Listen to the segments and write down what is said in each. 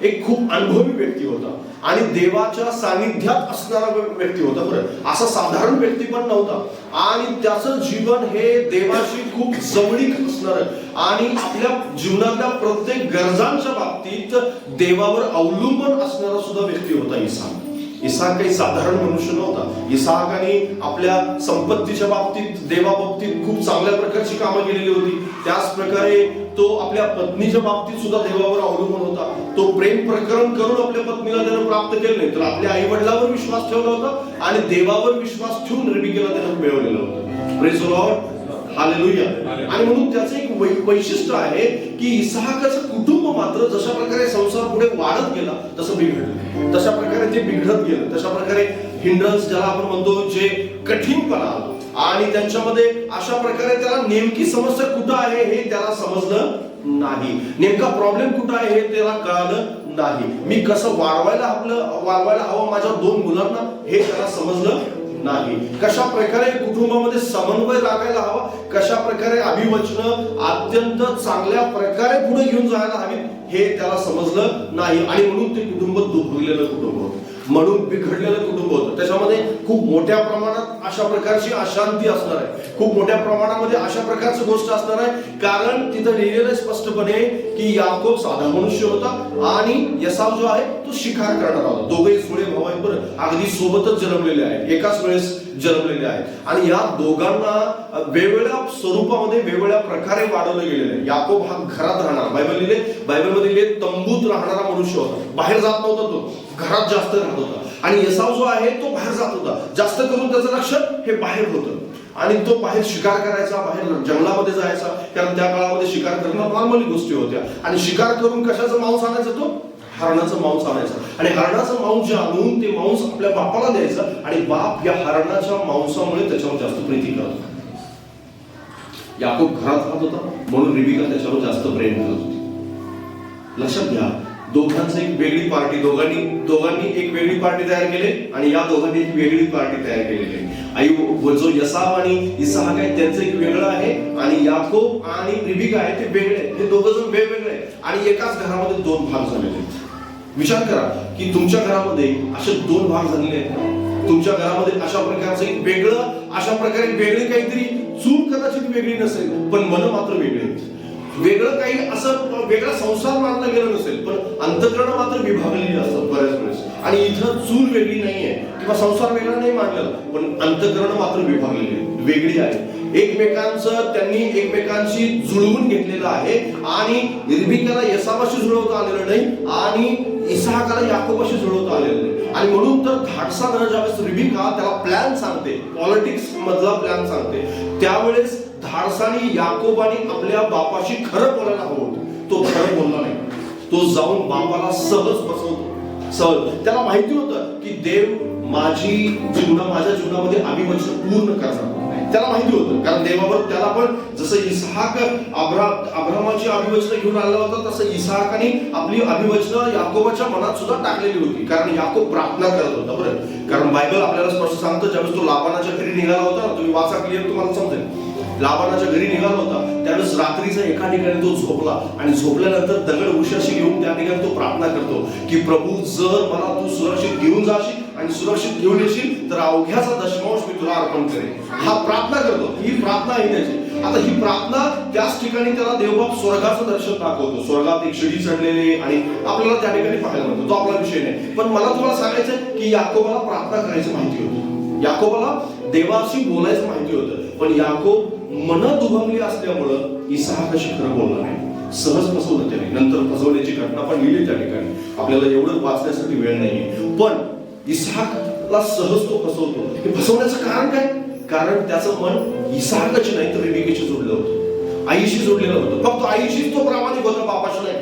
एक खूप अनुभवी व्यक्ती होता आणि देवाच्या सानिध्यात असणारा व्यक्ती होता. बरं, असा साधारण व्यक्ती पण नव्हता आणि त्याचं जीवन हे देवाशी खूप जवळीक असणार आणि आपल्या जीवनातल्या प्रत्येक गरजांच्या बाबतीत देवावर अवलंबून असणारा सुद्धा व्यक्ती होता इसाक. इसाक काही साधारण मनुष्य नव्हता. इसाकाने आपल्या संपत्तीच्या बाबतीत देवाबाबतीत खूप चांगल्या प्रकारची कामं केलेली होती. त्याच प्रकारे तो आपल्या पत्नीच्या बाबतीत सुद्धा देवावर अवलंबून होता. तो प्रेम प्रकरण करून आपल्या पत्नीला त्यानं प्राप्त केलं नाही, तर आपल्या आई वडिलांवर विश्वास ठेवला होता आणि देवावर विश्वास ठेवून रिबिकेला त्यानं मिळवलेलं होतं. Praise the Lord, hallelujah. आणि म्हणून त्याचं एक वैशिष्ट्य आहे की इसाकाचं कुटुंब मात्र जशा प्रकारे संसार पुढे वाढत गेला तसं बिघडलं. तशा प्रकारे ते बिघडत गेलं, तशा प्रकारे हिंड्रन्स ज्याला आपण म्हणतो, जे कठीणपणा आणि त्यांच्यामध्ये अशा प्रकारे त्याला नेमकी समस्या कुठं आहे हे त्याला समजलं नाही. नेमका प्रॉब्लेम कुठं आहे हे त्याला कळालं नाही. मी कसं वाढवायला हवं माझ्या 2 मुलांना हे त्याला समजलं नाही. कशा प्रकारे कुटुंबामध्ये समन्वय राखायला हवा, कशा प्रकारे अभिवचन अत्यंत चांगल्या प्रकारे पुढे घेऊन जायला हवी हे त्याला समजलं नाही. आणि म्हणून ते कुटुंब दुभंगलेलं कुटुंब होतं, म्हणून बिघडलेलं कुटुंब होतं. त्याच्यामध्ये खूप मोठ्या प्रमाणात अशा प्रकारची अशांती असणार आहे, खूप मोठ्या प्रमाणामध्ये अशा प्रकारची गोष्ट असणार आहे. कारण तिथं लिहिलेलं स्पष्टपणे की याकोब साधा मनुष्य होता आणि एसाव जो आहे तो शिकार करणारा होता. दोघेही जुळे भाऊ आहेत, बरं, अगदी सोबतच जन्मलेले आहेत, एकाच वेळेस जन्मलेले आहेत आणि या दोघांना वेगवेगळ्या स्वरूपामध्ये वेगवेगळ्या प्रकारे वाढवलं गेलेलं आहे. याकोब हा घरात राहणार, बायबलमध्ये लिहिले तंबूत राहणारा मनुष्य होता. बाहेर जात नव्हता, तो घरात जास्त राहत होता. आणि एसाव जो आहे तो बाहेर जात होता, जास्त करून त्याचं लक्ष हे बाहेर होतं आणि तो बाहेर शिकार करायचा, बाहेर जंगलामध्ये जायचा, कारण त्या काळामध्ये शिकार करणं नॉर्मली गोष्टी होत्या. आणि शिकार करून कशाचं मांस आणायचा, तो हरणाचं मांस आणायचं आणि हरणाचं मांस जे आणून ते मांस आपल्या बापाला द्यायचं आणि बाप या हरणाच्या मांसामुळे त्याच्यावर जास्त प्रीती करत होता. याकोब घरात राहत होता म्हणून रिबिका त्याच्यावर जास्त प्रेम करत होती. लक्षात घ्या, दोघांची एक वेगळी पार्टी, दोघांनी एक वेगळी पार्टी तयार केली आणि या दोघांनी एक वेगळी पार्टी तयार केलेली आहे. आई जो यसाव आणि इसाक आहे त्यांचं एक वेगळं आहे आणि याकोब आणि रिबिका आहे ते वेगळे आहेत. हे दोघं जण वेगवेगळे आणि एकाच घरामध्ये 2 भाग झालेले आहेत. विचार करा की तुमच्या घरामध्ये असे 2 भाग झालेले आहेत. तुमच्या घरामध्ये अशा प्रकारचं एक वेगळं, अशा प्रकारे वेगळी काहीतरी चूक कदाचित वेगळी नसेल, पण मन मात्र वेगळे आहेत. वेगळं काही असं वेगळा संसार मानला गेला नसेल, पण अंतःकरण मात्र विभागलेली असतात बऱ्याच वेळेस. आणि इथं चूल वेगळी नाहीये किंवा संसार वेगळा नाही मानलेला, पण अंतःकरण मात्र विभागलेली वेगळी आहे. त्यांनी एकमेकांशी जुळवून घेतलेलं आहे आणि रिबिकाला एसावाशी जुळवता आलेलं नाही आणि इसाकाला याकोबाशी जुळवता आलेलं नाही. आणि म्हणून तर धाडसानं ज्यावेळेस रिबिका त्याला प्लॅन सांगते, पॉलिटिक्स मधला प्लॅन सांगते, त्यावेळेस धाडसाने याकोबाने आपल्या बापाशी खरं बोलायला हवं होतं. तो खरं बोलला नाही, तो जाऊन बापाला सहज फसवतो. सहज त्याला माहिती होतं की देव माझ्या जीवनामध्ये अभिवचन पूर्ण करणार. त्याला माहिती होतं, कारण देवावर त्याला पण जसं इसाक अब्रामाची अभिवचनं घेऊन आलेला होता, तसं इसाकाने आपली अभिवचनं याकोबाच्या मनात सुद्धा टाकलेली होती. कारण याकोब प्रार्थना करत होता. बरं, कारण बायबल आपल्याला स्पष्ट सांगतं, ज्यावेळेस तो लाबानाच्या घरी निघाला होता ना, तुम्ही वाचा क्लिअर, तुम्हाला समजेल. लाबानाच्या घरी निघाला होता त्यावेळेस रात्रीचा एका ठिकाणी तो झोपला आणि झोपल्यानंतर दगड उशाशी घेऊन त्या ठिकाणी तो प्रार्थना करतो की प्रभू, जर मला तू सुरक्षित घेऊन जाशील आणि सुरक्षित घेऊन येशील तर अवघ्याचा दशमांश मी तुला अर्पण करेन. हा प्रार्थना करतो, ही प्रार्थना आहे त्याची. आता ही प्रार्थना त्याच ठिकाणी त्याला देवबाप स्वर्गाचं दर्शन दाखवतो. स्वर्गात एक शिडी चढलेले आणि आपल्याला त्या ठिकाणी पाहायला मिळतो. तो आपला विषय नाही, पण मला तुम्हाला सांगायचं की याकोबाला प्रार्थना करायची माहिती होती, याकोबाला देवाशी बोलायचं माहिती होतं. पण याकोब मन दुभंगली असल्यामुळं इसाकाशी खरं बोलला नाही, सहज फसवलं त्याने. नंतर फसवण्याची घटना पण लिहिली त्या ठिकाणी, आपल्याला एवढं वाचण्यासाठी वेळ नाहीये. पण इसाकला सहज तो फसवतो. हे फसवण्याचं कारण काय? कारण त्याचं मन इसाकाची नाही तर रिबिकेशी जोडलं होतं, आईशी जोडलेलं होतं. फक्त आईशीच तो प्रामाणिक होता, बापाशी नाही.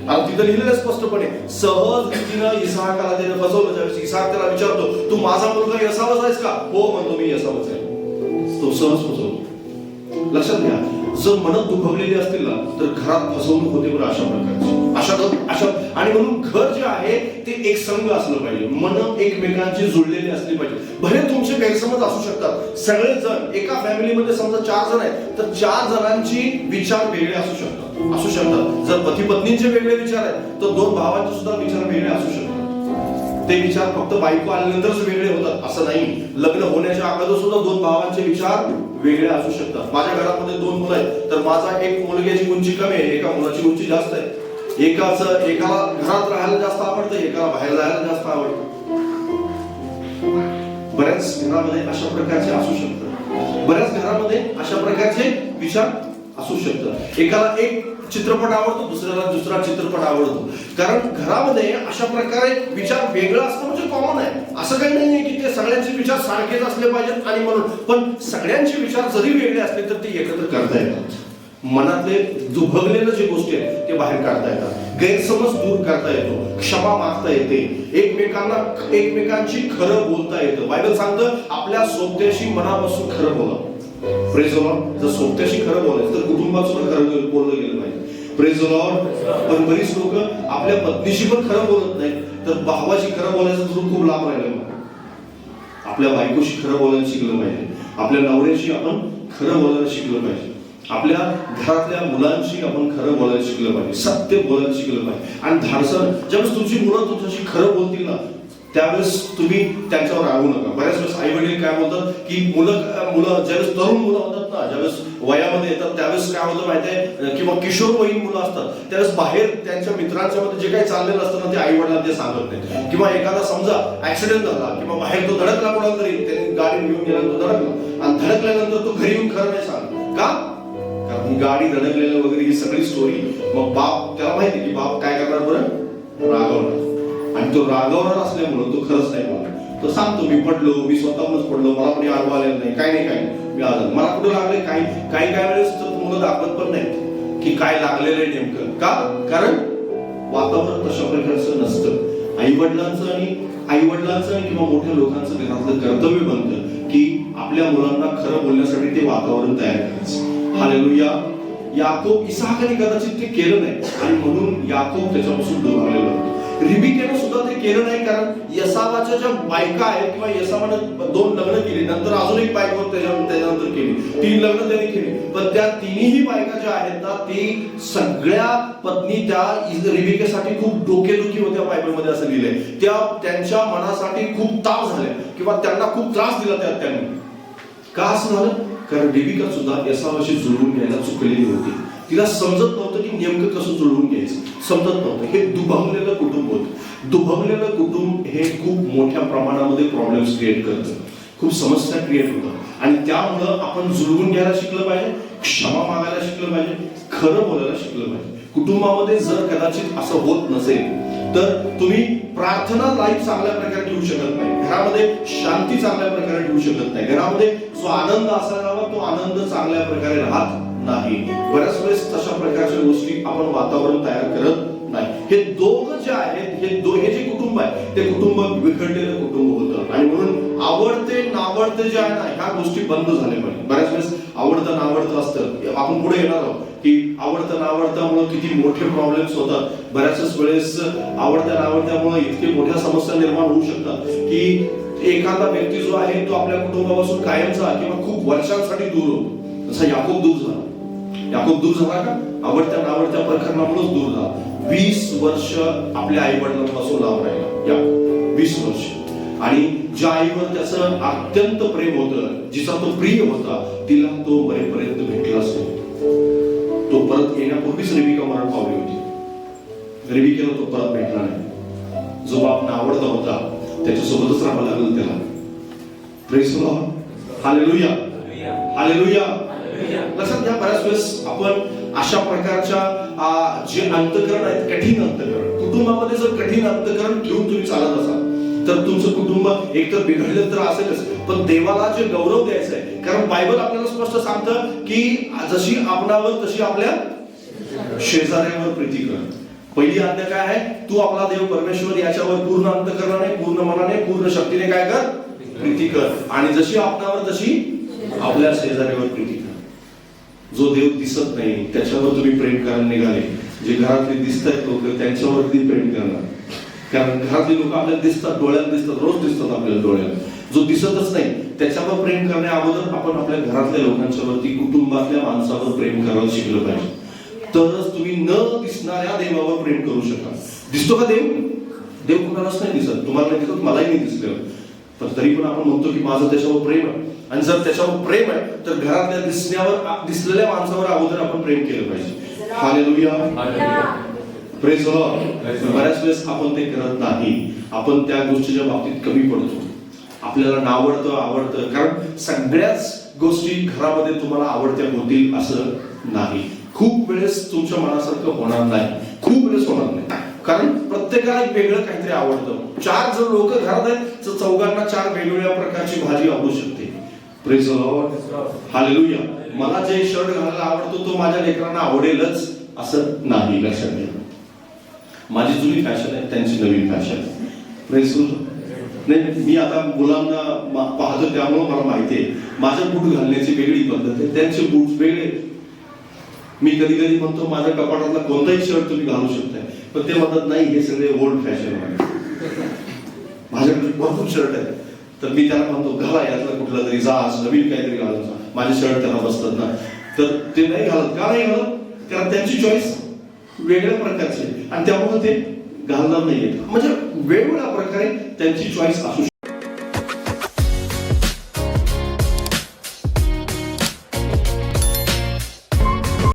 आणि तिथं लिहिलेलं स्पष्टपणे, सहज रीतीनं इसाकाला त्याने फसवलं. ज्यावेळेस इसाक त्याला विचारतो, तू माझा मुलगा यसावच आहेस का? हो म्हणतो, मी यसावच आहे. तो सहज फसवतो. लक्षात घ्या, जर मन दुभंगलेली असतील ना तर घरात फसवणूक होते बरं अशा प्रकारची. आणि आणि म्हणून घर जे आहे ते एक संघ असलं पाहिजे, मन एकमेकांची जुळलेली असली पाहिजे. भले तुमचे गैरसमज असू शकतात, सगळेजण एका फॅमिलीमध्ये समजा 4 जण आहेत तर 4 जणांची विचार वेगळे असू शकतात. जर पती पत्नींचे वेगळे विचार आहेत तर 2 भावांचे सुद्धा विचार वेगळे असू शकतात. ते विचार फक्त बायको आल्यानंतरच वेगळे होतात असं नाही. लग्न होण्याच्या अगोदर सुद्धा 2 भावांचे विचार वेगळे असू शकतात. माझ्या घरामध्ये 2 मुलं आहेत तर माझा एक मुलग्याची उंची कमी आहे, एका मुलाची उंची जास्त आहे. एकाला घरात राहायला जास्त आवडतं, एकाला बाहेर जायला जास्त आवडतं. बऱ्याच घरामध्ये अशा प्रकारचे असू शकतात. बऱ्याच घरामध्ये अशा प्रकारचे विचार असू शकतात. एकाला एक चित्रपट आवडतो, दुसऱ्याला दुसरा चित्रपट आवडतो. कारण घरामध्ये अशा प्रकारे विचार वेगळा असणं म्हणजे कॉमन आहे. असं काही नाहीये की ते सगळ्यांचे विचार सारखेच असले पाहिजेत आणि म्हणून, पण सगळ्यांचे विचार जरी वेगळे असले तर ते एकत्र करता येतात. मनातले दुभगलेलं जे गोष्टी आहेत ते बाहेर काढता येतात. गैरसमज दूर करता येतो, क्षमा मागता येते, एकमेकांची खरं बोलता येतं. बायबल सांगतं आपल्या सोबत्याशी मनापासून खरं बोला. Praise the Lord. जर सोबत्याशी खरं बोलायचं तर कुटुंबात सुद्धा खरं बोललं गेलं पाहिजे. Praise the Lord. पण बरीच लोक आपल्या पत्नीशी पण खरं बोलत नाही तर भावाशी खरं बोलायचं धरून खूप लांब राहिलं. आपल्या बायकोशी खरं बोलायला शिकलं पाहिजे, आपल्या नवऱ्याशी आपण खरं बोलायला शिकलं पाहिजे, आपल्या घरातल्या मुलांशी आपण खरं बोलायला शिकलं पाहिजे, सत्य बोलायला शिकलं पाहिजे. आणि धाडसर ज्यावेळेस तुमची मुलं तुमच्याशी खरं बोलतील ना त्यावेळेस तुम्ही त्यांच्यावर रागू नका. बऱ्याच वेळेस आई वडील काय बोलतात की मुलं ज्यावेळेस तरुण मुलं होतात ना, ज्यावेळेस वयामध्ये येतात त्यावेळेस काय होतं माहितीये, किंवा किशोरवयीन मुलं असतात त्यावेळेस बाहेर त्यांच्या मित्रांच्या मध्ये जे काही चाललेलं असतं ना ते आई वडिलांना ते सांगत नाही. किंवा एखादा समजा ऍक्सिडेंट झाला किंवा बाहेर तो धडकला कोणाला तरी, त्यांनी गाडी घेऊन गेला तो धडकला आणि धडकल्यानंतर तो घरी येऊन खरं नाही सांगत का, कारण ही गाडी धडकलेलं वगैरे ही सगळी स्टोरी मग बाप त्याला माहिती की बाप काय करणार, बरं रागवणार. आणि तो रागवणार असल्यामुळे तो खरंच नाही बोलणार. तो सांगतो मी पडलो, मी स्वतःहूनच पडलो, मला कोणी आडवा आलेलं नाही, काही नाही मी आलं, मला कुठं लागले. काही वेळेस तर मुलं दाखवत पण नाहीत की काय लागलेलं आहे नेमकं. का? कारण वातावरण तशा प्रकारचं नसतं. आई वडिलांचं किंवा मोठ्या लोकांचं घरातलं कर्तव्य बनतं की आपल्या मुलांना खरं बोलण्यासाठी ते वातावरण तयार करायचं. हालेलुया. याकोब इसाहाकाने कदाचित ते केलं नाही आणि म्हणून याकोब त्याच्यापासून दुरावलेला होता. रिबेकाने सुद्धा ते केलं नाही, कारण येसावाच्या ज्या बायका आहेत किंवा येसावानं 2 लग्न केली, नंतर अजून एक बायको त्याच्यानंतर केली, 3 लग्न त्यांनी केली. पण त्या तिन्ही बायका ज्या आहेत ना ती सगळ्या पत्नी त्या रिबेकासाठी खूप डोकेदुखी होत्या. बायबलमध्ये असं लिहिलंय त्या त्यांच्या मनासाठी खूप ताप झाल्या किंवा त्यांना खूप त्रास दिला त्यांनी. का असं झालं? कारण रिबेका सुद्धा येसावाशी जुळवून घ्यायला चुकलेली होती. तिला समजत नव्हतं की नेमकं कसं जुळवून घ्यायचं, समजत नव्हतं. हे दुभंगलेलं कुटुंब होतं. दुभंगलेलं कुटुंब हे खूप मोठ्या प्रमाणामध्ये प्रॉब्लेम्स क्रिएट करतं, खूप समस्या क्रिएट होतात. आणि त्यामुळं आपण जुळवून घ्यायला शिकलं पाहिजे, क्षमा मागायला शिकलं पाहिजे, खरं बोलायला शिकलं पाहिजे. कुटुंबामध्ये जर कदाचित असं होत नसेल तर तुम्ही प्रार्थना लाईफ चांगल्या प्रकारे ठेवू शकत नाही, घरामध्ये शांती चांगल्या प्रकारे ठेवू शकत नाही, घरामध्ये जो आनंद असायला हवा तो आनंद चांगल्या प्रकारे राहत नाही. बऱ्याच वेळेस तशा प्रकारच्या गोष्टी आपण वातावरण तयार करत नाही. हे दोघं जे आहेत, हे जे कुटुंब आहे ते कुटुंब विखरलेलं कुटुंब होतं. आणि म्हणून आवडते नावडते जे आहे ना ह्या गोष्टी बंद झाल्या पाहिजे. बऱ्याच वेळेस आवडतं नावडतं असतं, आपण पुढे येणार आहोत की आवडतं नावडत्यामुळे किती मोठे प्रॉब्लेम्स होतात. बऱ्याच वेळेस आवडत्या नावडत्यामुळे इतके मोठ्या समस्या निर्माण होऊ शकतात की एखादा व्यक्ती जो आहे तो आपल्या कुटुंबापासून कायमचा किंवा खूप वर्षांसाठी दूर होतो. जसा याकोब दूर झाला. याकोब दूर झाला का? आवडत्या नावडत्या प्रकरणामुळेच दूर झाला. 20 वर्ष आपल्या आई वडिलांपासून लांब राहिला याकोब, 20 वर्ष. आणि ज्या आईवर त्याचं अत्यंत प्रेम होतं, जिचा तो प्रिय होता, तिला तो मरेपर्यंत भेटलाच नाही. तो परत येण्यापूर्वीच रिबेका मरण पावली होती. रिबेकाला तो परत भेटला नाही. जो बाप नावडता होता त्याच्यासोबतच राहावं लागलं त्याला. Praise the Lord. Hallelujah. Hallelujah. लक्षात घ्या, बऱ्याच वेळेस आपण अशा प्रकारच्या जे अंतकरण आहेत, कठीण अंतकरण, कुटुंबामध्ये जर कठीण अंतकरण ठेवून तुम्ही चालत असाल तर तुमचं कुटुंब एकतर बिघडलं तर असेलच, पण देवाला जे गौरव द्यायचा आहे. कारण बायबल आपल्याला स्पष्ट सांगतं की जशी आपणावर तशी आपल्या शेजाऱ्यावर प्रीती कर. पहिली आज्ञा काय आहे? तू आपला देव परमेश्वर याच्यावर पूर्ण अंतकरणाने, पूर्ण मनाने, पूर्ण शक्तीने काय कर? प्रीती कर. आणि जशी आपणावर तशी आपल्या शेजाऱ्यावर प्रीती कर. जो देव दिसत नाही त्याच्यावर तुम्ही प्रेम करायला निघाले, जे घरातले दिसत आहेत लोक त्यांच्यावरती प्रेम करणार. कारण घरातले लोक आपल्याला दिसतात, डोळ्यात दिसतात, रोज दिसतात आपल्याला डोळ्यात. जो दिसतच नाही त्याच्यावर प्रेम करण्या अगोदर आपण आपल्या घरातल्या लोकांच्यावरती, कुटुंबातल्या माणसावर प्रेम करायला शिकलं पाहिजे. तरच तुम्ही न दिसणाऱ्या देवावर प्रेम करू शकाल. दिसतो का देव? देव कुणालाच नाही दिसत. तुम्हाला नाही दिसत, मलाही नाही दिसलेलं. पण तरी पण आपण म्हणतो की माझं त्याच्यावर प्रेम आहे. आणि जर त्याच्यावर प्रेम आहे तर घरातल्या दिसलेल्या माणसावर अगोदर आपण प्रेम केलं पाहिजे. Hallelujah, praise the Lord. बऱ्याच वेळेस आपण ते करत नाही. आपण त्या गोष्टीच्या बाबतीत कमी पडतो. आपल्याला आवडतं कारण सगळ्याच गोष्टी घरामध्ये तुम्हाला आवडत्या होतील असं नाही. खूप वेळेस तुमच्या मनासारखं होणार नाही, खूप वेळेस होणार नाही. कारण प्रत्येकाला वेगळं काहीतरी आवडतं. 4 जर लोक घरात आहेत तर चौघांना 4 वेगवेगळ्या प्रकारची भाजी आवडू शकते. Praise the Lord, hallelujah. मला जे शर्ट घालायला आवडतो तो माझ्या लेकरांना आवडेलच असं नाही. लक्षात घ्या, माझी जुनी फॅशन आहे, त्यांची नवीन फॅशन आहे. Praise the Lord. नाही, मी आता मुलांना पाहतो त्यामुळे मला माहिती आहे माझ्या बूट घालण्याची वेगळी पद्धत आहे, त्यांचे बूट वेगळे. मी कधी कधी म्हणतो माझ्या कपाटातला कोणताही शर्ट तुम्ही घालू शकताय, पण ते म्हणतात नाही हे सगळे ओल्ड फॅशन आहे. माझ्याकडे भरपूर शर्ट आहे तर मी त्याला म्हणतो घाला यातला कुठला तरी, जा नवीन काहीतरी घालून जा. माझे शर्ट त्यांना बसतात ना, तर ते नाही घालत. का नाही घालत? कारण त्यांची चॉईस वेगळ्या प्रकारची आणि त्यामुळे ते घालणार नाहीये. म्हणजे वेगवेगळ्या प्रकारे त्यांची चॉईस असू शकते.